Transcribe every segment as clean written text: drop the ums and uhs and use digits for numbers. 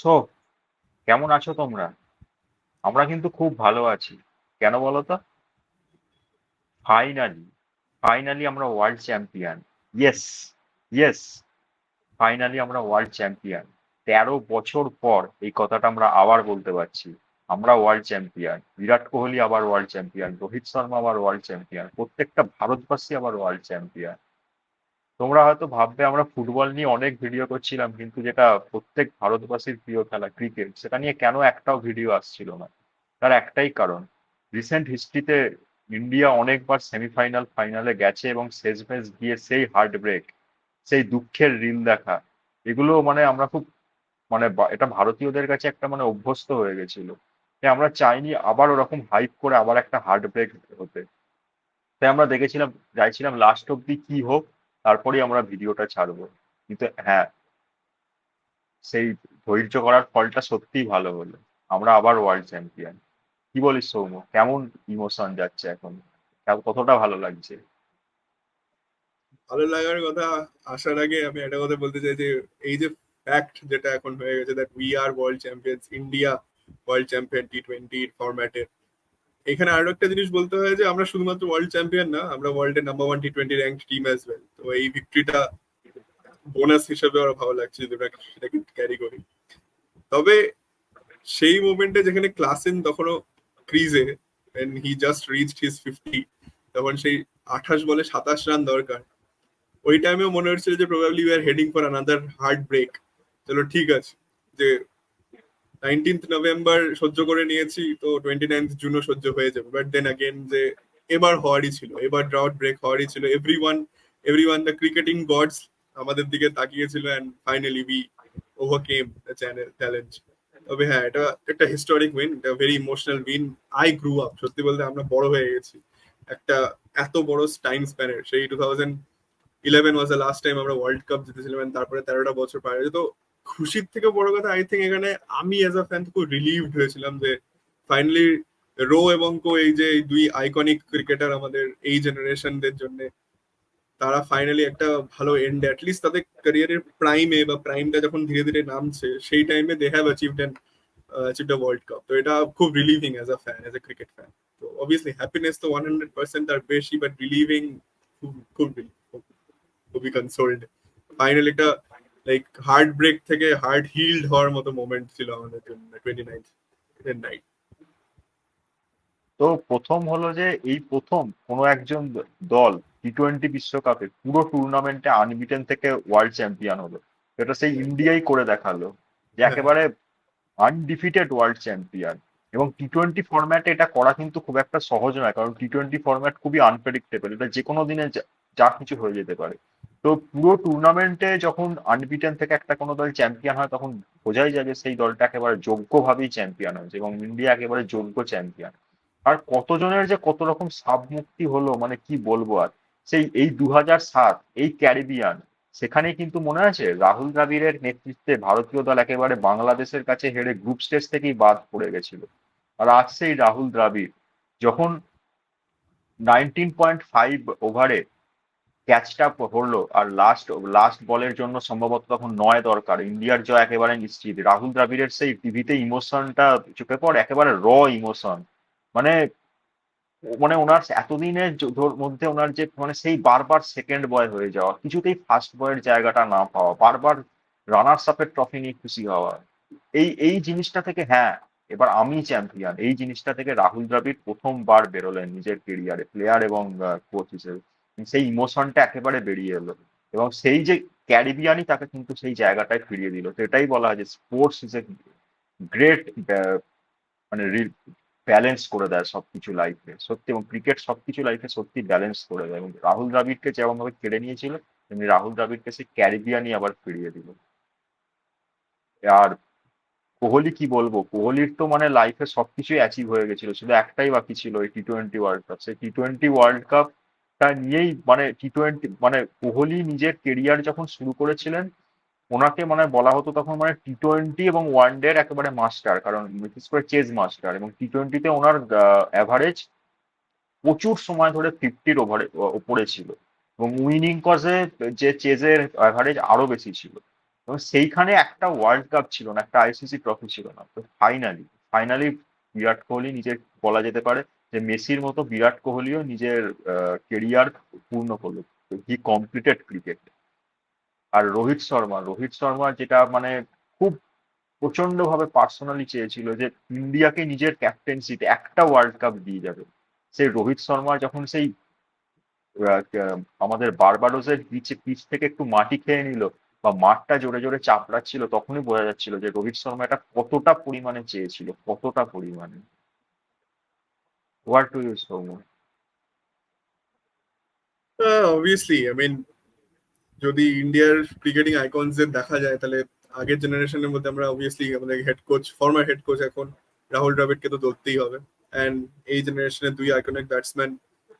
So কেমন আছো তোমরা? আমরা কিন্তু খুব ভালো আছি। কেন বলো তো? ফাইনালি ফাইনালি আমরা world champion. Yes, yes, finally আমরা ওয়ার্ল্ড চ্যাম্পিয়ন। 13 বছর পর এই কথাটা আমরা আবার বলতে পারছি। আমরা ওয়ার্ল্ড চ্যাম্পিয়ন। বিরাট কোহলি আবার ওয়ার্ল্ড চ্যাম্পিয়ন, রোহিত শর্মা আবার ওয়ার্ল্ড চ্যাম্পিয়ন, প্রত্যেকটা ভারতবাসী আবার ওয়ার্ল্ড চ্যাম্পিয়ন। তোমরা হয়তো ভাববে আমরা ফুটবল নিয়ে অনেক ভিডিও করছিলাম, কিন্তু যেটা প্রত্যেক ভারতবাসীর প্রিয় খেলা ক্রিকেট, সেটা নিয়ে কেন একটাও ভিডিও আসছিল না? তার একটাই কারণ, রিসেন্ট হিস্ট্রিতে ইন্ডিয়া অনেকবার সেমিফাইনাল ফাইনালে গেছে এবং শেষমেশ গিয়ে সেই হার্ট ব্রেক, সেই দুঃখের রিল দেখা, এগুলো মানে আমরা খুব মানে এটা ভারতীয়দের কাছে একটা মানে অভ্যস্ত হয়ে গেছিল। তাই আমরা চাইনি আবার ওরকম হাইপ করে আবার একটা হার্ট ব্রেক হতে। তাই আমরা দেখেছিলাম, চাইছিলাম লাস্ট অব্দি কি হোক, তারপরেই আমরা ভিডিওটা ছাড়বো। কিন্তু হ্যাঁ, সেই ধৈর্য করার ফলটা সত্যিই ভালো হলো। আমরা আবার ওয়ার্ল্ড চ্যাম্পিয়ন। কি বলিস সৌম্য, কেমন ইমোশন যাচ্ছে এখন? কতটা ভালো লাগছে? ভালো লাগার কথা আসার আগে আমি একটা কথা বলতে চাই যে এই যে ফ্যাক্ট যেটা এখন হয়ে গেছে, that we are world champions, India world champion টি-20 ফরম্যাটে। এখানে আরো একটা জিনিস বলতে হয় যে আমরা শুধুমাত্র ওয়ার্ল্ড চ্যাম্পিয়ন না, আমরা ওয়ার্ল্ডের নাম্বার 1 টি-20 র্যাঙ্ক টিম অ্যাজ ওয়েল। তো এই ভিক্টরিটা বোনাস হিসেবে আরো ভালো লাগছে যদি আমরা সেটাকে ক্যারি করি। তবে সেই মোমেন্টে যেখানে ক্লাসেন তখনও ক্রিজে, when he just reached his 50, তখন সেই 28 বলে 27 রান দরকার। ওই টাইমেও মনে হচ্ছিল যে probably we are heading for another heart break. চলো ঠিক আছে, যে 19 নভেম্বর সহ্য করে নিয়েছি, তো 29 জুনও সহ্য হয়ে যাবে। বাট দেন অ্যাগেন যে এবার হওয়ারই ছিল, এবার ড্রাউট ব্রেক হওয়ারই ছিল। এভরিওয়ান দ্য ক্রিকেটিং গডস আমাদের দিকে তাকিয়েছিল, and finally we overcame the challenge. তবে হ্যাঁ, এটা একটা হিস্টোরিক উইন, একটা very emotional win. I grew up, সত্যি বলতে আমরা বড় হয়ে গেছি একটা এত বড় টাইম স্প্যানের। সেই 2011 ওয়াজ দ্য লাস্ট টাইম আমরা ওয়ার্ল্ড কাপ জিতেছিলাম, and তারপরে 13টা বছর পার হয়েছে। তো খুশির থেকে বড় কথা আই থিঙ্ক এখানে আমি এজ আ ফ্যান খুব রিলিভড হয়েছিলাম যে ফাইনালি রো এবং কো, এই যে এই দুই আইকনিক ক্রিকেটার আমাদের এই জেনারেশনদের জন্য, তারা ফাইনালি একটা ভালো এন্ড, অ্যাটলিস্ট তাদের ক্যারিয়ারের প্রাইমে বা প্রাইমটা যখন ধীরে ধীরে নামছে, সেই টাইমে they have achieved a world cup. তো এটা খুব relieving as a fan, as a cricket fan. তো অবভিয়াসলি হ্যাপিনেস তো 100% আর বেশি, বাট রিলিভিং খুব খুব খুবই কনসোল্ড। ফাইনালি একটা লাইক হার্ট ব্রেক থেকে হার্ট হিলড হওয়ার মতো মোমেন্ট ছিল আমাদের জন্য 29th নাইট। তো প্রথম হলো যে এই প্রথম কোনো একজন দল টি-20 বিশ্বকাপে পুরো টুর্নামেন্টে আনবিটেন থেকে ওয়ার্ল্ড চ্যাম্পিয়ন হলো। এটা সেই ইন্ডিয়াই করে দেখালো যে হ্যাঁ, একেবারে আনডিফিটেড ওয়ার্ল্ড চ্যাম্পিয়ন। এবং টি-20 ফরম্যাটে এটা করা কিন্তু খুব একটা সহজ নয়, কারণ টি-20 ফরম্যাট খুবই আনপ্রেডিক্টেবল, এটা যে কোনো দিনে যা কিছু হয়ে যেতে পারে। তো পুরো টুর্নামেন্টে যখন আনবিটেন থেকে একটা কোনো দল চ্যাম্পিয়ন হয়, তখন বোঝাই যায় যে সেই দলটা একেবারে যোগ্যভাবেই চ্যাম্পিয়ন হয়েছে এবং ইন্ডিয়া একেবারে যোগ্য চ্যাম্পিয়ন। আর কতজনের যে কত রকম সাব মুক্তি হলো, মানে কি বলবো আর। সেই এই 2007 এই ক্যারিবিয়ান, সেখানে কিন্তু মনে আছে রাহুল দ্রাবিড়ের নেতৃত্বে ভারতীয় দল একেবারে বাংলাদেশের কাছে হেরে গ্রুপ স্টেজ থেকেই বাদ পড়ে গেছিল। আর আজ সেই রাহুল দ্রাবিড় যখন 19.5 ওভারে ক্যাচটা হলো, আর লাস্ট লাস্ট বলের জন্য সম্ভবত তখন 9 দরকার, ইন্ডিয়ার জয় একেবারে নিশ্চিত। রাহুল দ্রাবিড়ের সেই টিভিতে ইমোশনটা চোখে পড়ে, একেবারে ইমোশন। মানে মানে ওনার এতদিনের মধ্যে ওনার যে মানে সেই বারবার সেকেন্ড বয় হয়ে যাওয়া, কিছুতেই ফার্স্ট বয়ের জায়গাটা না পাওয়া, বারবার রানার্স আপের ট্রফি নিয়ে খুশি হওয়া, এই এই জিনিসটা থেকে হ্যাঁ, এবার আমি চ্যাম্পিয়ন, এই জিনিসটা থেকে রাহুল দ্রাবিড় প্রথমবার বেরোলেন নিজের কেরিয়ারে প্লেয়ার এবং কোচ হিসেবে। সেই ইমোশনটা একেবারে বেরিয়ে এলো এবং সেই যে ক্যারিবিয়ানই তাকে কিন্তু সেই জায়গাটায় ফিরিয়ে দিল। তো এটাই বলা হয় যে স্পোর্টস ইজ এ গ্রেট, মানে ব্যালেন্স করে দেয় সবকিছু লাইফে সত্যি, এবং ক্রিকেট সবকিছু লাইফে সত্যি ব্যালেন্স করে দেয়। এবং রাহুল দ্রাবিড়কে যেমন ভাবে কেড়ে নিয়েছিল, তেমনি রাহুল দ্রাবিড়কে সে ক্যারিবিয়ানই আবার ফিরিয়ে দিল। আর কোহলি কি বলবো, কোহলির তো মানে লাইফে সবকিছুই অ্যাচিভ হয়ে গেছিল, শুধু একটাই বাকি ছিল, এই টি-20 ওয়ার্ল্ড কাপ। সেই টি-20 ওয়ার্ল্ড কাপটা নিয়েই মানে টি-20 মানে কোহলি নিজের কেরিয়ার যখন শুরু করেছিলেন, ওনাকে মানে বলা হতো তখন মানে টি-20 এবং ওয়ানডে এর একেবারে মাস্টার, কারণ বিশেষ করে চেজ মাস্টার। এবং টি-20তে ওনার অ্যাভারেজ প্রচুর সময় ধরে 50-র ওপরে ছিল, এবং উইনিং কজে যে চেজের অ্যাভারেজ আরো বেশি ছিল। এবং সেইখানে একটা ওয়ার্ল্ড কাপ ছিল না, একটা আইসিসি ট্রফি ছিল না। তো ফাইনালি বিরাট কোহলি নিজের, বলা যেতে পারে যে মেসির মতো বিরাট কোহলিও নিজের কেরিয়ার পূর্ণ করলো। He completed cricket. আর রোহিত শর্মা যেটা মানে খুব প্রচন্ড ভাবে পার্সোনালি চেয়েছিল যে ইন্ডিয়াকে নিজের ক্যাপ্টেন্সিতে একটা ওয়ার্ল্ড কাপ দিয়ে যাবে। সেই রোহিত শর্মা যখন সেই আমাদের বারবাডোসের পিচ থেকে একটু মাটি খেয়ে নিল বা মাঠটা জোরে জোরে চাপড়াচ্ছিল, তখনই বোঝা যাচ্ছিল যে রোহিত শর্মা এটা কতটা পরিমাণে চেয়েছিল, কতটা পরিমাণে। What to you Soumya? Obviously I mean, যদি ইন্ডিয়ার ক্রিকেটিং আইকনসদের দেখা যায় তাহলে আগের জেনারেশনের মধ্যে আমরা অবভিয়াসলি আমাদের head coach, former head coach এখন রাহুল দ্রাবিড়কে তো ধরতেই হবে। অ্যান্ড এই জেনারেশনের দুই আইকনিক ব্যাটসম্যান,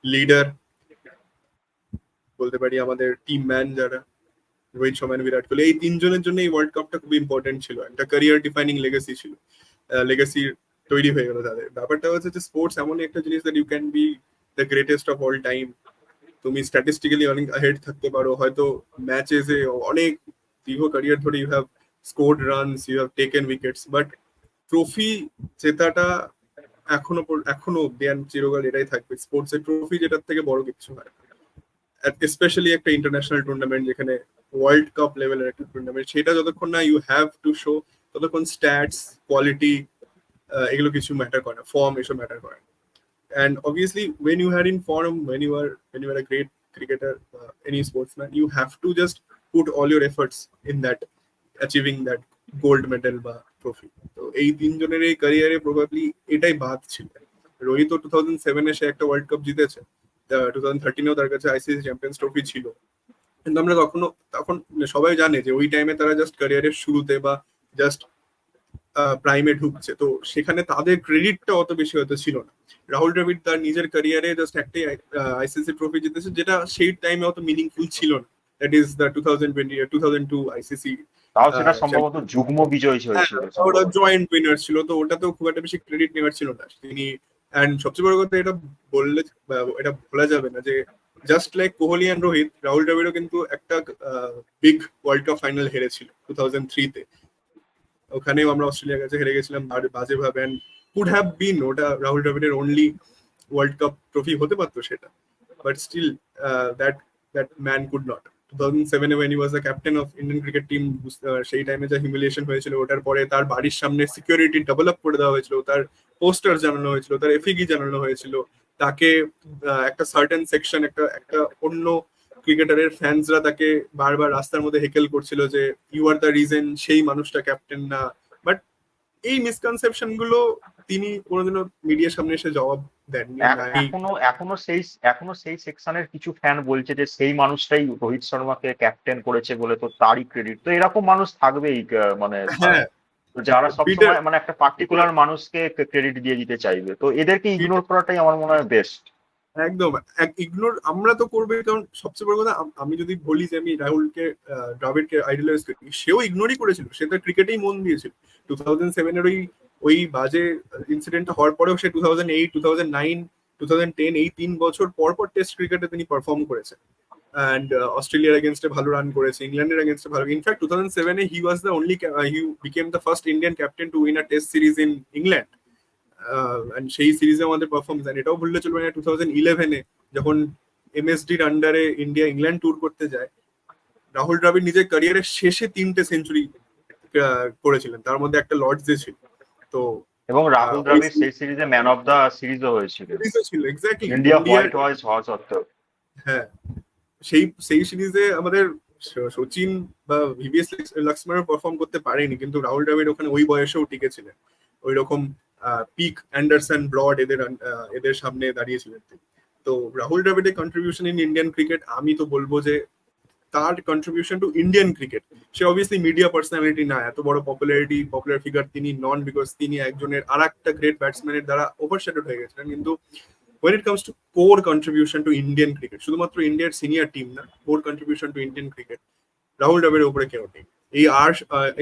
লিডার বলতে পারি, আমাদের টিম ম্যান যারা, রোহিত শর্মা and বিরাট কোহলি, এই তিনজনের জন্য এই ওয়ার্ল্ড কাপটা খুবই ইম্পর্টেন্ট ছিল, একটা ক্যারিয়ার ডিফাইনিং লেগেসি ছিল, লেগেসি তৈরি হয়ে গেল তাদের। ব্যাপারটা হচ্ছে যে স্পোর্টস এমন একটা জিনিস that you can be the greatest of all time. তুমি স্ট্যাটিস্টিক্যালি অনেক হেড থাকতে পারো, হয়তো ম্যাচেসে অনেক দীর্ঘ ক্যারিয়ার ধরে you have scored runs, you have taken wickets, but trophy জেতাটা এখনো অব্দি চিরকাল এটাই থাকবে স্পোর্টস এর ট্রফি, যেটার থেকে বড় কিছু হয়। স্পেশালি একটা ইন্টারন্যাশনাল টুর্নামেন্ট যেখানে ওয়ার্ল্ড কাপ লেভেলের একটা টুর্নামেন্ট, সেটা যতক্ষণ না ইউ হ্যাভ টু শো, ততক্ষণ স্ট্যাটস, কোয়ালিটি, এগুলো কিছু ম্যাটার করে না, ফর্ম এসব ম্যাটার করে না। And obviously, when you are in form, when you are a great cricketer, any sportsman, you have to just put all your efforts in that achieving that gold medal বা trophy. তো এই তিনজনের এই ক্যারিয়ারে probably এটাই বাদ ছিল। রোহিত 2007 সে একটা ওয়ার্ল্ড কাপ জিতেছে, 2013 তার কাছে আইসিসি চ্যাম্পিয়ন্স ট্রফি ছিল, কিন্তু আমরা তখন সবাই জানে যে ওই টাইমে তারা জাস্ট ক্যারিয়ারের শুরুতে বা জাস্ট প্রাইমে ঢুকছে, তো সেখানে তাদের ক্রেডিটটা অত বেশি হয়তো ছিল না। রাহুল দ্রাবিড় তার নিজের ক্যারিয়ারে জাস্ট একটাই আইসিসি ট্রফি জিতেছে, যেটা সেই টাইমে অত মিনিংফুল ছিল না, দ্যাট ইজ দ্য 2002 আইসিসি। তাও সেটা সম্ভবত যুগ্ম বিজয় হয়েছিল ওটা সম্ভবত। জয়েন্ট উইনার ছিল, তো ওটাতেও খুব একটা বেশি ক্রেডিট নেওয়ার ছিল না তিনি। অ্যান্ড সবচেয়ে বড় কথা, এটা বলা যাবে না যে just like Kohli and Rohit, Rahul দ্রাবিড়ও কিন্তু একটা বিগ ওয়ার্ল্ড কাপ ফাইনাল হেরেছিল 2003-তে। ওখানেও আমরা অস্ট্রেলিয়ার কাছে হেরে গেছিলাম বাজে ভাবে, এন্ড কুড হ্যাভ বিন ওটা রাহুল দ্রাবিড়ের অনলি ওয়ার্ল্ড কাপ ট্রফি হতে পারতো সেটা, but still that that man could not. 2007 when he was the captain of Indian cricket team, সেই টাইমে যা হিউমিলিয়েশন হয়েছিল, ওটার পরে তার বাড়ির সামনে সিকিউরিটি ডেভেলপ করে দেওয়া হয়েছিল, তার পোস্টার জানানো হয়েছিল, তার এফিগি জানানো হয়েছিল, তাকে একটা সার্টেন সেকশন, একটা অন্য ক্রিকেটারের ফ্যান্সরা তাকে বারবার রাস্তার মধ্যে হেকেল করছিল যে ইউ আর দ্য রিজন, সেই মানুষটা ক্যাপ্টেন না। বাট এই মিসকনসেপশন গুলো তিনি কোনোদিনও মিডিয়ার সামনে এসে জবাব দেননি। এখনো সেই সেকশনের কিছু ফ্যান বলছে যে সেই মানুষটাই রোহিত শর্মাকে ক্যাপ্টেন করেছে বলে, তো তারই ক্রেডিট। তো এরকম মানুষ থাকবেই, মানে হ্যাঁ, যারা সবসময় মানে একটা পার্টিকুলার মানুষকে ক্রেডিট দিয়ে দিতে চাইবে, তো এদেরকে ইগনোর করাটাই আমার মনে হয় বেস্ট। একদম ইগনোর আমরা তো করবে, কারণ সবচেয়ে বড় কথা, আমি যদি বলি যে আমি রাহুলকে দ্রাবিড়কে আইডলাইজ করি, সেও ইগনোরই করেছিল, সে তো ক্রিকেটেই মন দিয়েছিল। 2007 ওই বাজে ইনসিডেন্টটা হওয়ার পরেও সে 2008, 2009, 2010 এই 3 বছর পর পর টেস্ট ক্রিকেটে তিনি পারফর্ম করেছেন। অ্যান্ড অস্ট্রেলিয়ার এগেনস্টে ভালো রান করেছে, ইংল্যান্ডের এগেনস্টে ভালো। In fact 2007 he was the only, he became the first Indian captain to win a test series in England. সেই সিরিজে আমাদের পারফরমেন্স, এটাও ভুললে চলবে না 2011 যখন এমএসডির আন্ডারে ইন্ডিয়া ইংল্যান্ড ট্যুর করতে যায়, রাহুল দ্রাবিড় নিজের ক্যারিয়ারের শেষে 3টে সেঞ্চুরি করেছিলেন, তার মধ্যে একটা লর্ডসে ছিল। তো এবং রাহুল দ্রাবিড় সেই সিরিজে ম্যান অফ দা সিরিজও হয়েছিল, ছিল এক্স্যাক্টলি ইন্ডিয়া হোয়াইট হওয়া সত্ত্বেও। হ্যাঁ, সেই সিরিজে আমাদের সচিন বা ভিভিএস লক্ষ্মণও পারফর্ম করতে পারেনি, কিন্তু রাহুল দ্রাবিড় ওখানে ওই বয়সেও টিকেছিলেন, ওই রকম পিক অ্যান্ডারসন, ব্রড এদের সামনে দাঁড়িয়েছিলেন। তো রাহুল দ্রাবিড়ের কন্ট্রিবিউশন ইন ইন্ডিয়ান ক্রিকেট, আমি তো বলবো যে তার কন্ট্রিবিউশন টু ইন্ডিয়ান ক্রিকেট, সে অবভিয়াসলি মিডিয়া পার্সোনালিটি না, এত বড় পপুলার ফিগার তিনি নন, বিকজ তিনি একজনের আর একটা গ্রেট ব্যাটসম্যানের দ্বারা ওভারশ্যাডোড হয়ে গেছিলেন। কিন্তু when it comes to core contribution to Indian cricket, শুধুমাত্র ইন্ডিয়ার সিনিয়র টিম না, core contribution to Indian cricket, Rahul দ্রাবিড়ের উপরে কেউ নেই।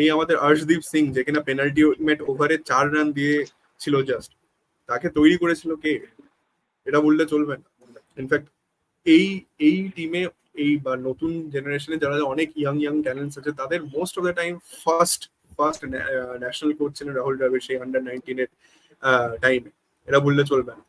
এই আমাদের অর্শদীপ সিং, যে কিনা পেনাল্টি ওভারে 4 রান দিয়ে ছিল জাস্ট, তাকে তৈরি করেছিল কে? এটা বললে চলবে না। ইনফ্যাক্ট এই টিমে এই বা নতুন জেনারেশনে যারা অনেক ইয়াং ট্যালেন্টস আছে তাদের most of the time first first national coach ছিলেন রাহুল দ্রাবিড় সেই আন্ডার 19 এর টাইমে, এটা বললে চলবে না।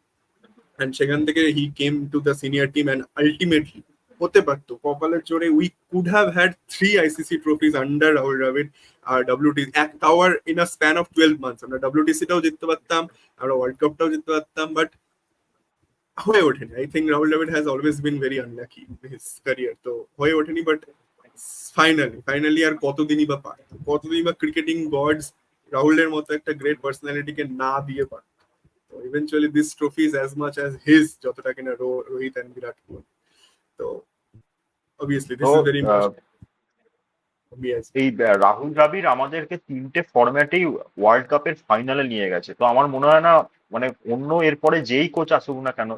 অ্যান্ড সেখান থেকে he came to the senior team and ultimately হতে পারতো কপালের জোরে we could have had 3 ICC trophies under Rahul Dravid আর WTC এক tower in a span of 12 months. আমরা WTC-টাও জিততে পারতাম, আমরা ওয়ার্ল্ড কাপটাও জিততে পারতাম, বাট হয়ে ওঠেনি। I think Rahul Dravid has always been very unlucky in his career, তো হয়ে ওঠেনি। বাট ফাইনালি আর কতদিনই বা পারে, কতদিনই বা ক্রিকেটিং গডস রাহুলের মতো একটা গ্রেট পার্সোনালিটিকে না দিয়ে পারে। তো eventually this trophy is as much as his যতটা কিনা রোহিত এন্ড বিরাট কোহলি। তো অবভিয়াসলি দিস তো ইজ ভেরি ইম্পর্টেন্ট। এই রাহুল দ্রাবিড় আমাদেরকে 3টে ফরম্যাটেই ওয়ার্ল্ড কাপের ফাইনালে নিয়ে গেছে। তো আমার মনে হয় না মানে অন্য এরপরে যেই কোচ আসুক না কেন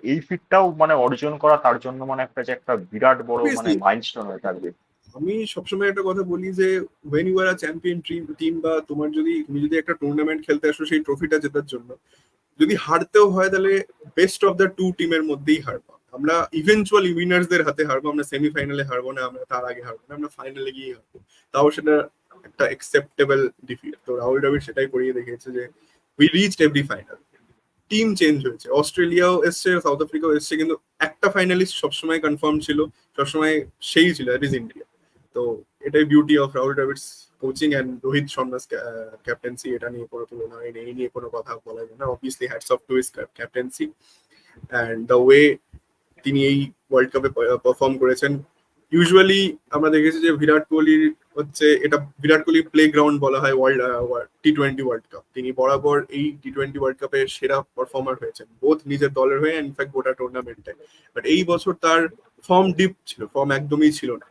এই ফিটটাও মানে অর্জন করা তার জন্য মানে একটা বিরাট বড় মানে মাইলস্টোন হয়ে থাকবে। আমি সবসময় একটা কথা বলি যে when you are a champion team বা তুমি যদি একটা টুর্নামেন্ট খেলতে আসো সেই ট্রফিটা জেতার জন্য, যদি হারতেও হয় তাহলে বেস্ট অফ দ্য টু টিমের মধ্যেই হারবো। আমরা ইভেনচুয়ালি উইনার্সদের হাতে হারবো, আমরা সেমিফাইনালে হারবো না, আমরা তার আগে হারবো না, আমরা ফাইনালে গিয়ে হারবো, তাও সেটা একটা অ্যাকসেপ্টেবল ডিফিট। তো রাহুল দ্রাবিড় সেটাই করিয়ে দেখিয়েছে যে we reached every final. Team change হয়েছে, অস্ট্রেলিয়াও এসছে, সাউথ আফ্রিকাও এসছে, কিন্তু একটা ফাইনালিস্ট সবসময় কনফার্ম ছিল, সবসময় সেই ছিল, দ্যাট ইজ ইন্ডিয়া। তো এটাই beauty of Rahul Dravid's coaching and Rohit Sharma's captaincy. এটা নিয়ে কোনো তুলনা হয় না, এই নিয়ে কোনো কথা বলা যায় না। Obviously hats off to his captaincy and the way তিনি এই ওয়ার্ল্ড কাপে পারফর্ম করেছেন। ইউজুয়ালি আমরা দেখেছি যে বিরাট কোহলির হচ্ছে এটা বিরাট কোহলি প্লে গ্রাউন্ড বলা হয় T20 ওয়ার্ল্ড কাপ। তিনি বরাবর এই T20 ওয়ার্ল্ড কাপে সেরা পারফর্মার হয়েছেন, বোথ নিজের দলের হয়ে ইনফ্যাক্ট গোটা টুর্নামেন্টে। বাট এই বছর তার ফর্ম ডিপ ছিল, ফর্ম একদমই ছিল না।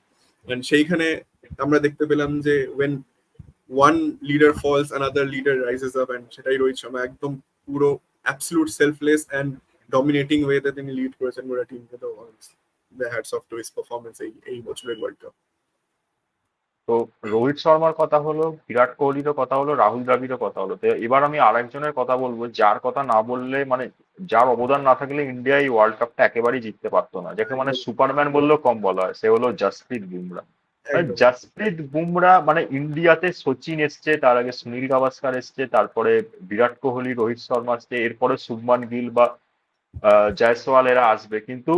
সেইখানে আমরা দেখতে পেলাম যে when one leader falls another leader rises up, and সেটাই রোহিত শর্মা একদম পুরো অ্যাবসলিউট সেলফলেস অ্যান্ড ডমিনেটিং ওয়েতে তিনি লিড করেছেন গোটা টিমকে। তো the hats off to his performance এই বছরের ওয়ার্ল্ড কাপ। তো রোহিত শর্মার কথা হলো, বিরাট কোহলিরও কথা হলো, রাহুল দ্রাবিড়ের কথা হলো। তো এবার আমি আরেকজনের কথা বলবো যার কথা না বললে মানে যার অবদান না থাকলে ইন্ডিয়া এই ওয়ার্ল্ড কাপটা একেবারেই জিততে পারতো না, যাকে মানে সুপারম্যান বললেও কম বলা হয়, সে হলো জসপ্রীত বুমরা। জসপ্রীত বুমরা মানে ইন্ডিয়াতে সচিন এসছে, তার আগে সুনীল গাভাস্কার এসছে, তারপরে বিরাট কোহলি, রোহিত শর্মা আসছে, এরপরে শুভমান গিল বা জয়সওয়াল এরা আসবে, কিন্তু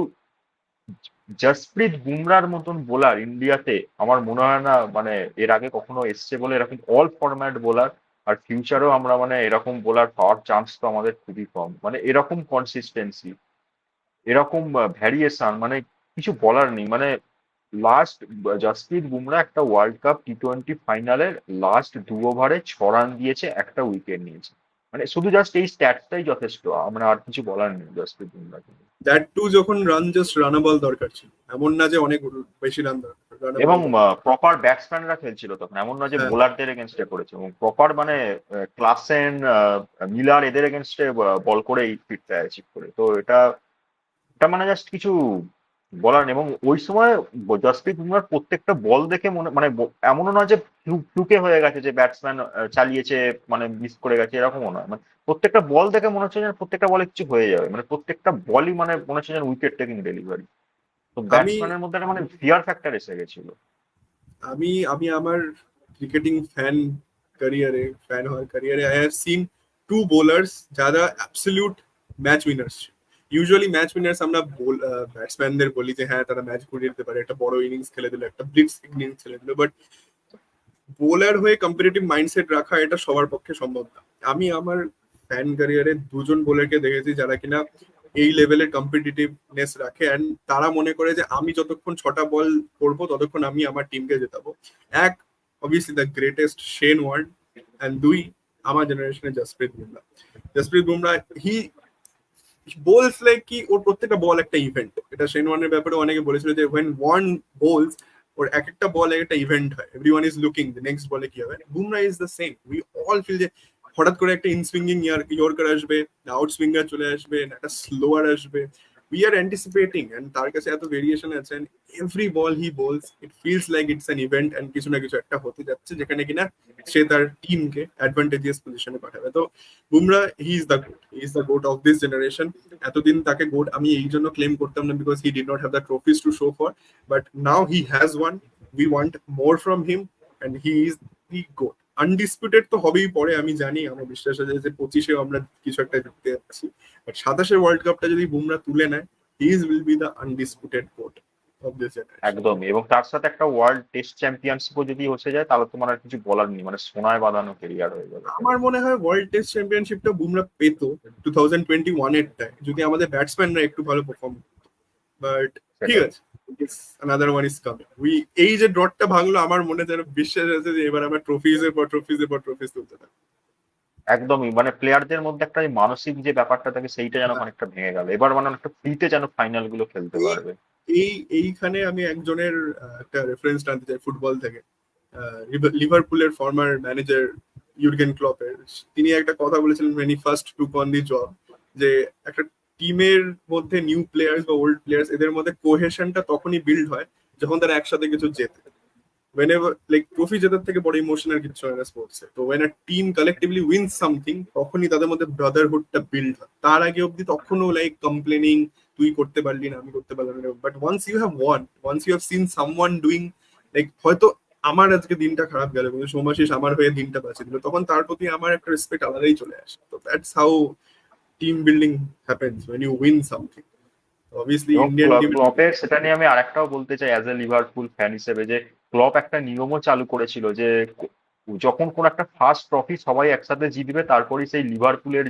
জসপ্রীত বুমরার মতন বোলার ইন্ডিয়াতে আমার মনে হয় না মানে এর আগে কখনো এসছে বলে, এরকম অল ফরম্যাট বোলার। আর ফিউচারেও আমরা মানে এরকম বোলার পাওয়ার চান্স তো আমাদের খুবই কম। মানে এরকম কনসিস্টেন্সি, এরকম ভ্যারিয়েশন, মানে কিছু বলার নেই। মানে লাস্ট জসপ্রীত বুমরা একটা ওয়ার্ল্ড কাপ T20 ফাইনালের লাস্ট 2 ওভারে 6 রান দিয়েছে, একটা উইকেট নিয়েছে। মানে শুধু জাস্ট এই স্ট্যাটসটাই যথেষ্ট, আমরা আর কিছু বলার নেই জসপ্রীত বুমরাকে। দ্যাট টু যখন রানাবল দরকার ছিল, এমন না যে অনেক বেশি রান দরকার, এবং প্রপার ব্যাটসম্যানরা খেলছিল তখন, এমন নয় যে বোলারদের এগেনস্টে করেছে, এবং প্রপার মানে ক্লাসেন, মিলার এদের এগেনস্টে বল করে এই ফিটটা অ্যাচিভ করে। তো এটা এটা মানে জাস্ট কিছু বলার নেই। এবং ওই সময় জসপ্রীত বুমরার প্রত্যেকটা বল দেখে মনে মানে এমনও নয় যে ফ্লুকে হয়ে গেছে, যে ব্যাটসম্যান চালিয়েছে মানে মিস করে গেছে, এরকমও নয়। মানে প্রত্যেকটা বল দেখে মনে হচ্ছে যেন প্রত্যেকটা বলে কিছু হয়ে যাবে, মানে প্রত্যেকটা বলই মানে মনে হচ্ছে যেন উইকেট টেকিং ডেলিভারি। তো ব্যাটসম্যানের মধ্যে একটা মানে ফিয়ার ফ্যাক্টর এসে গেছিল। আমি আমার ক্রিকেটিং ফ্যান হওয়ার ক্যারিয়ারে I have seen two bowlers যারা absolute match winners. Usually match winners আমরা ব্যাটসম্যানদের বলি যে হ্যাঁ তারা ম্যাচ ঘুরিয়ে দিতে পারে, একটা বড় ইনিংস খেলে দিল, একটা ব্লিটস ইনিংস খেলে দিল, বাট বোলার হয়ে কম্পিটিটিভ মাইন্ডসেট রাখা এটা সবার পক্ষে সম্ভব না। আমি আমার ফ্যান ক্যারিয়ারে দুজন বোলারকে দেখেছি যারা কিনা এই লেভেলের কম্পিটিটিভনেস রাখে, অ্যান্ড তারা মনে করে যে আমি যতক্ষণ 6টা বল করবো ততক্ষণ আমি আমার টিমকে জেতাবো। এক, obviously the greatest Shane Warne, and দুই আমার জেনারেশনের Jasprit Bumrah he bowls like কি ওর প্রত্যেকটা বল একটা ইভেন্ট। এটা শেন ওয়ার্নের ব্যাপারে অনেকে বলেছিল যে when ওয়ার্ন বোলস ওর এক একটা বল একটা ইভেন্ট হয়, এভরিওয়ান ইজ লুকিং নেক্সট বলে কি হবে। Bumrah is the same, we all feel যে হঠাৎ করে একটা ইনসুইঙ্গিং ইয়র্কার আসবে, আউট সুইঙ্গার চলে আসবে, একটা স্লোয়ার আসবে, we are anticipating, and তার কাছে এত ভেরিয়েশন আছে, and every ball he bowls it feels like it's an event, and কিছু না কিছু একটা হতে যাচ্ছে যেখানে কিনা সে তার টিমকে অ্যাডভান্টেজিয়াস পজিশনে পাঠাবে। তো Bumrah he is the GOAT of this generation. এতদিন তাকে গোট আমি এই জন্য ক্লেম করতাম না, because he did not have the trophies to show for, but now he has won, we want more from him, and he is the GOAT. Undisputed তো হবেই পরে, আমি জানি, আমার বিশ্বাস আছে যে 25-এও আমরা কিছু একটা দেখতে যাচ্ছি, বাট 27-এর ওয়ার্ল্ড কাপটা যদি বুমরা তুলে নেয়, he will be the undisputed goat of this generation. একদমই, এবং তার সাথে একটা ওয়ার্ল্ড টেস্ট চ্যাম্পিয়নশিপও যদি হসে যায় তাহলে তোমার আর কিছু বলার নেই, মানে সোনায় বাঁধানো কেরিয়ার হয়ে যাবে। আমার মনে হয় ওয়ার্ল্ড টেস্ট চ্যাম্পিয়নশিপটা বুমরা পেত 2021-এর টাইম, যদি আমাদের ব্যাটসম্যানরা একটু ভালো পারফর্ম করতো, বাট ঠিক আছে, another one is coming. এই যে ড্রটটা ভাঙলো, আমার মনে যেন বিশ্বাস আছে যে এবার আমরা ট্রফিজের পর ট্রফিজ তুলতে থাকবো। একদমই, মানে প্লেয়ারদের মধ্যে একটা এই মানসিক যে ব্যাপারটা থাকে সেইটা যেন অনেকটা ভেঙে গেল, এবার মানে একটা ফ্রিতে যেন ফাইনাল গুলো খেলতে পারবে। এইখানে আমি একজনের একটা রেফারেন্স টানতে চাই ফুটবল থেকে, লিভারপুলের ফর্মার ম্যানেজার ইউর্গেন ক্লপের। তিনি একটা কথা বলেছিলেন when he first took on the job, যে একটা টিমের মধ্যে নিউ প্লেয়ার্স বা ওল্ড প্লেয়ার্স, এদের মধ্যে কোহেশনটা তখনই বিল্ড হয় যখন তারা একসাথে কিছু জেতে। whenever like ট্রফি জেতার থেকে বড় ইমোশনাল কিছু হয় না স্পোর্টসে। তো when a team collectively wins something, তখনই তাদের মধ্যে ব্রাদারহুডটা বিল্ড হয়। তার আগে অব্দি তখনও লাইক কমপ্লেনিং, তুই করতে পারলি না, আমি করতে পারলাম না, but once you have won, once you have seen someone doing, like হয়তো আমার আজকে দিনটা খারাপ গেল কিন্তু সোমাশিস আমার হয়ে দিনটা বাঁচিয়ে দিল, তখন তার প্রতি আমার একটা রেসপেক্ট আলাদাই চলে আসে। তো that's how team building happens when you win something. Obviously Indian team ক্লপের সেটা নিয়ে আমি আরেকটাও বলতে চাই অ্যাজ এ লিভারপুল ফ্যান হিসেবে, যে ক্লপ একটা নিয়মও চালু করেছিল যে যখন কোন একটা ফার্স্ট ট্রফি সবাই একসাথে জিতবে তারপরেই সেই লিভারপুলের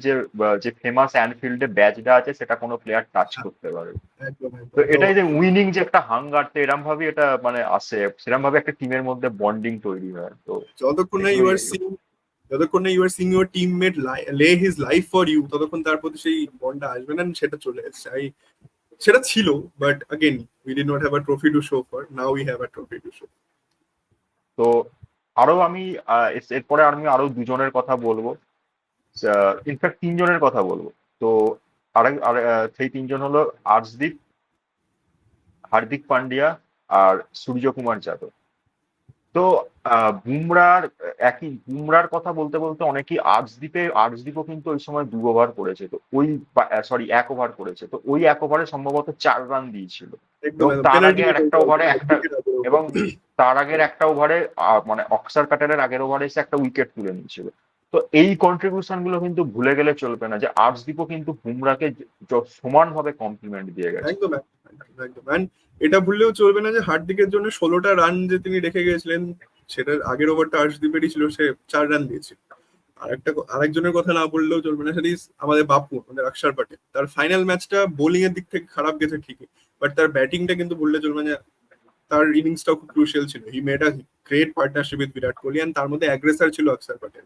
যে ফেমাস অ্যানফিল্ডে ব্যাচটা আছে সেটা কোনো প্লেয়ার টাচ করতে পারে। তো এটাই যে উইনিং যে একটা হাঙ্গার, তো এরম ভাবে এটা মানে আসে, সেরকম ভাবে একটা টিমের মধ্যে বন্ডিং তৈরি হয়। তো যতক্ষণ না you are seeing your teammate lay his life for you, ততক্ষণ তার প্রতি সেই বন্ডটা আসবে না, সেটা চলে এসছে। সেটা ছিল, but again we did not have a trophy two show for, now we have a trophy to show. তো আরো আমি এরপরে আমি আরো দুজনের কথা বলবো, ইনফ্যাক্ট তিনজনের কথা বলবো। তো সেই তিনজন হলো আর্শদীপ, হার্দিক পান্ডিয়া আর সূর্যকুমার যাদব। তো বুমরার কথা বলতে বলতে অনেকেই আর্শদীপও কিন্তু ওই সময় 2 ওভার করেছে, তো ওই সরি 1 ওভার করেছে, তো ওই 1 ওভারে সম্ভবত 4 রান দিয়েছিল। এবং তার আগে আর একটা ওভারে এবং তার আগের একটা ওভারে মানে অক্সার প্যাটেলের আগের ওভারে এসে একটা উইকেট তুলে নিয়েছিল। তো এই কন্ট্রিবিউশন গুলো কিন্তু ভুলে গেলে চলবে না যে আর্শদীপও কিন্তু বুমরাকে সমানভাবে কমপ্লিমেন্ট দিয়ে গেছে। একদম একদম। এন্ড এটা ভুললেও চলবে না যে হার্দিকের জন্য 16টা রান যে তিনি রেখে গেছিলেন, সেটার আগের ওভারটা আর্শদীপেরই ছিল, সে 4 রান দিয়েছিল। আরেকজনের কথা না বললেও চলবে না, সেটা আমাদের বাপু, আমাদের অক্ষর প্যাটেল। তার ফাইনাল ম্যাচটা বোলিং এর দিক থেকে খারাপ গেছে ঠিকই, বাট তার ব্যাটিংটা কিন্তু বললে চলবে না, তার ইনিংসটাও খুব ক্রুশিয়াল ছিল। He made a great partnership with Virat Kohli, and তার মধ্যে অ্যাগ্রেসার ছিল অক্ষর প্যাটেল।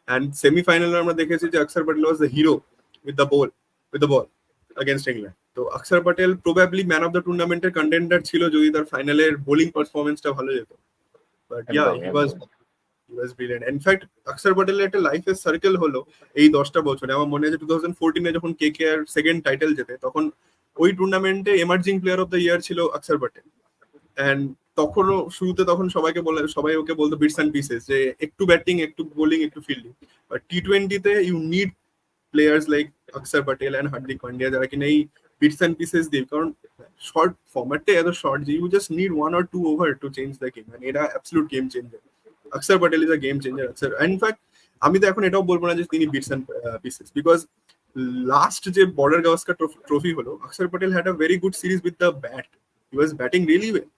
এন্ড সেমিফাইনালে আমরা দেখেছি যে অক্ষর Patel was the hero with the ball against England. তো Axar Patel probably man of the টুর্নামেন্টের কন্টেন্ডার ছিল যদি তার ফাইনালের বোলিং পারফরমেন্সটা ভালো যেত। But yeah, he was brilliant. In fact অক্ষর প্যাটেলের একটা লাইফের সার্কেল হলো এই 10টা বছরে। আমার মনে আছে 2014-এ যখন কেকেআর সেকেন্ড টাইটেল জেতে, তখন ওই টুর্নামেন্টে emerging player of the year ছিল অক্ষর প্যাটেল। এন্ড তখনও শুরুতে সবাই ওকে বলতো বিটস অ্যান্ড পিসেস, যে একটু ব্যাটিং, একটু বোলিং, একটু ফিল্ডিং। বাট টি20-তে you need players like Akshar Patel and Hardik Pandya, যারা কিনা এই বিটস অ্যান্ড পিসেস দিয়ে, কারণ শর্ট ফরম্যাটে এত শর্ট যে you just need 1 or 2 over to change the game, and এটা absolute game changer. Axar Patel is a game changer. In fact আমি তো এখন এটাও বলবো না যে তিনি bits and pieces, because last যে বর্ডার গাভাস্কার ট্রফি হলো, Axar Patel had a very good series with the bat, he was batting really well.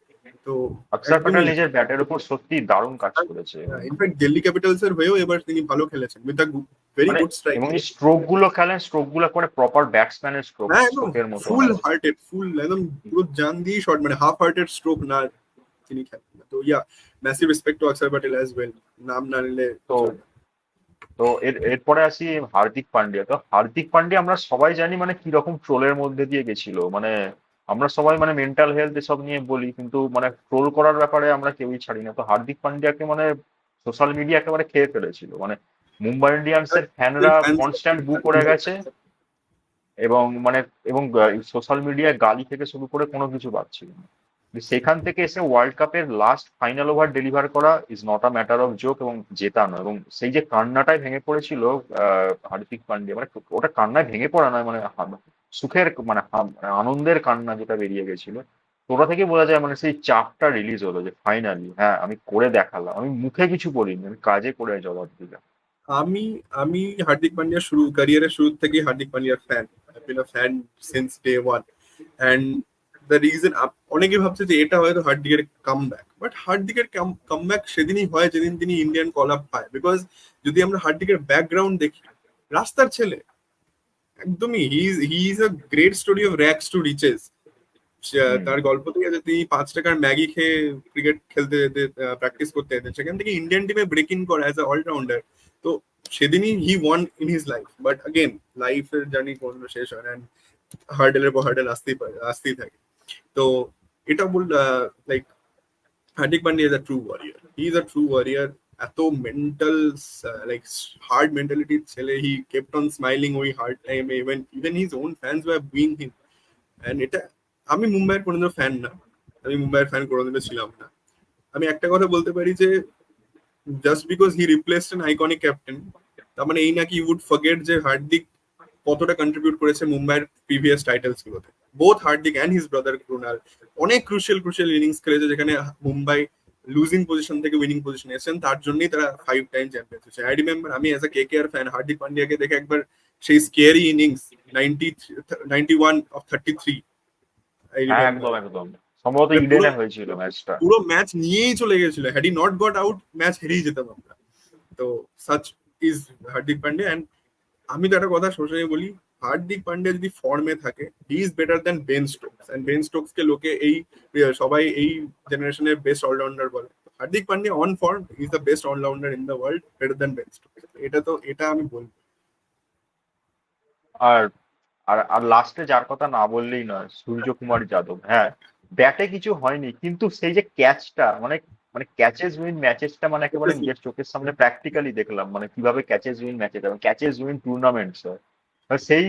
তো অক্ষর প্যাটেল নিজের ব্যাটের উপর সত্যি দারুণ কাজ করেছে। ইনফ্যাক্ট দিল্লি ক্যাপিটালস এর হয়েও এবার তিনি ভালো খেলেছেন with the very good strike, এবং এই স্ট্রোক গুলো করে প্রপার ব্যাটসম্যানের স্ট্রোকের মতো, ফুল হার্টেড, ফুল একদম পুরো জান দিয়ে শট, মানে হাফ হার্টেড স্ট্রোক না তিনি খেলেন। তো ইয়া, ম্যাসিভ রেসপেক্ট টু অক্ষর প্যাটেল অ্যাজ ওয়েল, নাম না নিলে। তো এরপরে আসি হার্দিক পান্ডিয়া। তো হার্দিক পান্ডিয়া আমরা সবাই জানি মানে কি রকম ট্রোলের মধ্যে দিয়ে গেছিল, মানে আমরা সবাই মানে মেন্টাল হেলথ এসব নিয়ে বলি, কিন্তু মানে ট্রোল করার ব্যাপারে আমরা কেউই ছাড়ি না। তো হার্দিক পান্ডিয়াকে মানে সোশ্যাল মিডিয়া একেবারে খেয়ে ফেলেছিল, মানে মুম্বাই ইন্ডিয়ান্স এর ফ্যানরা কনস্ট্যান্ট বু করে গেছে। এবং মানে এবং সোশ্যাল মিডিয়ায় গালি থেকে শুরু করে কোনো কিছু পাচ্ছিল না। কিন্তু সেখান থেকে এসে ওয়ার্ল্ড কাপের লাস্ট ফাইনাল ওভার ডেলিভার করা is not a matter of joke, এবং জেতানো, এবং সেই যে কান্নাটায় ভেঙে পড়েছিল হার্দিক পান্ডিয়া, মানে ওটা কান্নায় ভেঙে পড়া নয়, মানে সুখের মানে আনন্দের কান্না যেটা বেরিয়ে গেছিল। তো ওটা থেকে বোঝা যায় মানে সেই চাপটা রিলিজ হলো যে ফাইনালি হ্যাঁ আমি করে দেখালাম, আমি মুখে কিছু বলিনি, আমি কাজে করে জবাব দিলাম। আমি আমি হার্দিক পান্ডিয়ার ক্যারিয়ারের শুরু থেকেই হার্দিক পান্ডিয়ার fan, I been a fan since day one. And the reason, অনেকে ভাবছে যে এটা হয়তো হার্দিকের কামব্যাক, বাট হার্দিকের কামব্যাক সেদিনই হয় যেদিন তিনি ইন্ডিয়ান কল আপ পায়। বিকজ যদি আমরা হার্দিকের ব্যাকগ্রাউন্ড দেখি, রাস্তার ছেলে একদমই, he is a great story of rags to riches. Hmm. তার গল্প থেকে যে তিনি 5 টাকার ম্যাগি খেয়ে ক্রিকেট খেলতে যেতে, প্র্যাকটিস করতে যেতেন, সেখান থেকে ইন্ডিয়ান টিমে ব্রেক ইন করে অ্যাজ আ অলরাউন্ডার। তো সেদিনই he won in his life. But again লাইফের জার্নি কোনো শেষ হয় না, হার্ডেলের পর হার্ডেল আসতেই থাকে। তো এটা বল, like Hardik Pandya is a true warrior, he is a true warrior. এত মেন্টাল, লাইক হার্ড মেন্টালিটির ছেলে, হি কেপ্ট অন স্মাইলিং ওই hard time, even his own fans were booing him. And এটা, আমি মুম্বাইয়ের কোনোদিনও ফ্যান না, আমি মুম্বাইয়ের ফ্যান কোনোদিনও ছিলাম না। আমি একটা কথা বলতে পারি যে just because he replaced an iconic captain, তার মানে এই নাকি ইউ উড ফরগেট যে হার্দিক কতটা কন্ট্রিবিউট করেছে মুম্বাইয়ের প্রিভিয়াস টাইটেলস গুলোতে। Both Hardik and his brother Krunal অনেক ক্রুশিয়াল ইনিংস খেলেছে, যেখানে মুম্বাই লুজিং পজিশন থেকে উইনিং পজিশনে এসেছেন, তার জন্যই তারা 5 টাইম চ্যাম্পিয়ন হয়েছে। আই রিমেম্বার আমি as a KKR fan Hardik পান্ডিয়াকে দেখে একবার সেই স্কেয়ারি ইনিংস 91 অফ 33, আই হ্যাঁ রিমেম্বার একদম একদম, সম্ভবত পুরো ইডেনে হয়েছিল ম্যাচটা। পুরো ম্যাচ নিয়েই চলে গেছিল, had he not got out match হেরেই যেতাম আমরা। তো such is Hardik Pandya. And আমি তো একটা কথা সবসময় বলি, হার্দিক পান্ডিয়া যদি ফর্মে থাকে, he is better than Ben Stokes. And Ben Stokes কে লোকে এই সবাই এই জেনারেশনের বেস্ট অলরাউন্ডার বলে। Hardik Pandya on form is the best allrounder in the world, better than Ben Stokes. এটা আমি বলবো। আর আর আর লাস্টে যার কথা না বললেই নয়, সূর্যকুমার যাদব। হ্যাঁ, ব্যাটে কিছু হয়নি, কিন্তু সেই যে ক্যাচটা, মানে মানে ক্যাচেস উইন ম্যাচেসটা মানে একেবারে নিজের চোখের সামনে প্র্যাকটিক্যালি দেখলাম, মানে কিভাবে ক্যাচেস উইন ম্যাচেস এবং ক্যাচেস উইন টুর্নামেন্টস হয়। আর সেই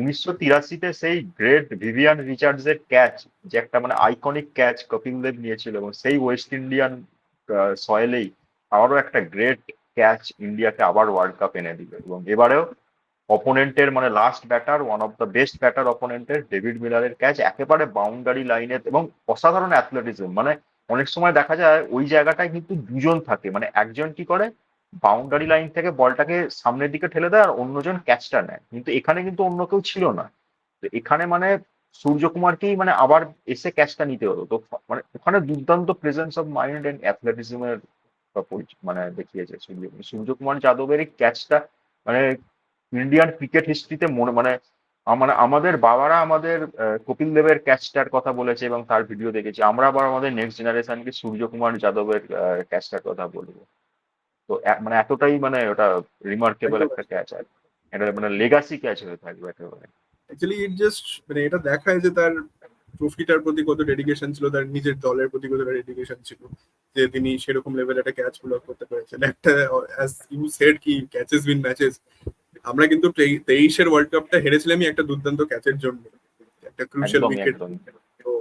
1983-তে সেই গ্রেট ভিভিয়ান রিচার্ডস এর ক্যাচ, যে একটা মানে আইকনিক ক্যাচ কপিল দেব নিয়েছিল, এবং সেই ওয়েস্ট ইন্ডিয়ান সয়েলেই আবারও একটা গ্রেট ক্যাচ ইন্ডিয়াকে আবার ওয়ার্ল্ড কাপ এনে দিল। এবং এবারেও অপোনেন্টের মানে last batter, one of the best batter অপোনেন্টের ডেভিড মিলারের ক্যাচ একেবারে বাউন্ডারি লাইনে, এবং অসাধারণ অ্যাথলেটিজম। মানে অনেক সময় দেখা যায় ওই জায়গাটায় কিন্তু দুজন থাকে, মানে একজন কি করে বাউন্ডারি লাইন থেকে বলটাকে সামনের দিকে ঠেলে দেয় আর অন্যজন ক্যাচটা নেয়, কিন্তু এখানে কিন্তু অন্য কেউ ছিল না। তো এখানে মানে সূর্যকুমারকেই মানে আবার এসে ক্যাচটা নিতে হতো। তো মানে ওখানে দুর্দান্ত প্রেজেন্স অফ মাইন্ড এন্ড অ্যাথলেটিজমের মানে দেখিয়েছে সূর্যকুমার যাদবের এই ক্যাচটা। মানে ইন্ডিয়ান ক্রিকেট হিস্ট্রিতে মনে মানে মানে আমাদের বাবারা আমাদের কপিল দেবের ক্যাচটার কথা বলেছে এবং তার ভিডিও দেখেছি, আমরা আবার আমাদের নেক্সট জেনারেশনকে সূর্যকুমার যাদবের ক্যাচটার কথা বলবো। তো মানে এতটাই মানে ওটা রিমার্কেবল একটা ক্যাচ, আর এটা মানে লেগাসি ক্যাচ হয়ে থাকবে একেবারে। অ্যাকচুয়ালি ইট জাস্ট মানে এটা দেখায় যে তার ট্রফিটার প্রতি কত ডেডিকেশন ছিল, তার নিজের দলের প্রতি কতটা ডেডিকেশন ছিল, যে তিনি সেরকম লেভেল একটা ক্যাচ পুল আপ করতে পেরেছেন। একটা অ্যাজ ইউ সেড কি ক্যাচেস উইন ম্যাচেস, আমরা কিন্তু 23-এর ওয়ার্ল্ড কাপটা হেরেছিলামই একটা দুর্দান্ত ক্যাচের জন্য, একটা ক্রুশিয়াল একদমই উইকেট। একদমই। তো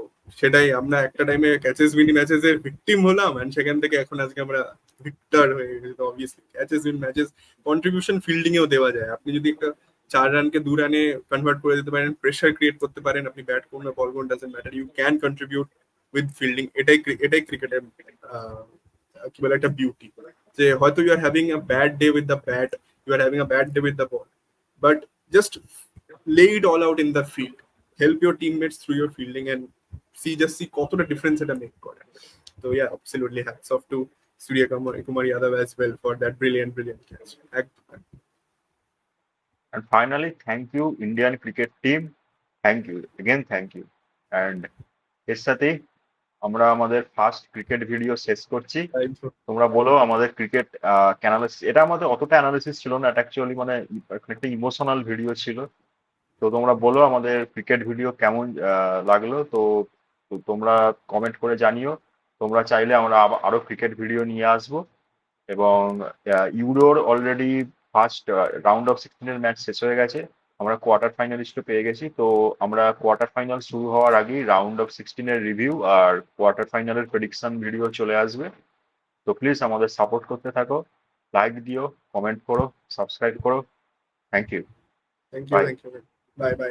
সেটাই, আমরা একটা টাইমে ক্যাচেস উইন ম্যাচেস এর ভিকটিম হলাম, এন্ড সেখান থেকে এখন আজকে আমরা ভিক্টর হয়ে গেছি। তো obviously catches win matches contribution fielding এও দেওয়া যায়। আপনি যদি একটা 4 রানকে 2 রানে কনভার্ট করে দিতে পারেন, প্রেশার ক্রিয়েট করতে পারেন, আপনি ব্যাট করুন না বল করুন, doesn't matter, you can contribute with fielding. এটাই ক্রিকেটের কি বলে একটা বিউটি, যে হয়তো you are having a bad day with the bat, you are having a bad day with the ball, but just lay it all out in the field, help your teammates through your fielding, and see কতটা difference এটা make করে। তো yeah, absolutely hats off to Surya Kumar Yadav as well for that brilliant catch. একদম। And finally, thank you, Indian cricket team. Thank you. Again, thank you. And এর সাথেই আমরা আমাদের first cricket video শেষ করছি। তোমরা বলো আমাদের ক্রিকেট অ্যানালিসিস, এটা আমাদের অতটা অ্যানালিসিস ছিল না, এটা অ্যাকচুয়ালি মানে একটা ইমোশনাল ভিডিও ছিল। তো তোমরা বলো আমাদের ক্রিকেট ভিডিও কেমন লাগলো। তো তো তোমরা কমেন্ট করে জানিও। তোমরা চাইলে আমরা আরো ক্রিকেট ভিডিও নিয়ে আসবো। এবং ইউরোর অলরেডি ফার্স্ট রাউন্ড অফ 16-এর ম্যাচ শেষ হয়ে গেছে। আমরা কোয়ার্টার ফাইনালিস্টও পেয়ে গেছি। তো আমরা কোয়ার্টার ফাইনাল শুরু হওয়ার আগেই রাউন্ড অফ 16 এর রিভিউ আর কোয়ার্টার ফাইনালের প্রেডিকশন ভিডিও চলে আসবে। তো প্লিজ আমাদের সাপোর্ট করতে থাকো, লাইক দিও, কমেন্ট করো, সাবস্ক্রাইব করো। Thank you. Thank you, bye. Thank you. Bye by.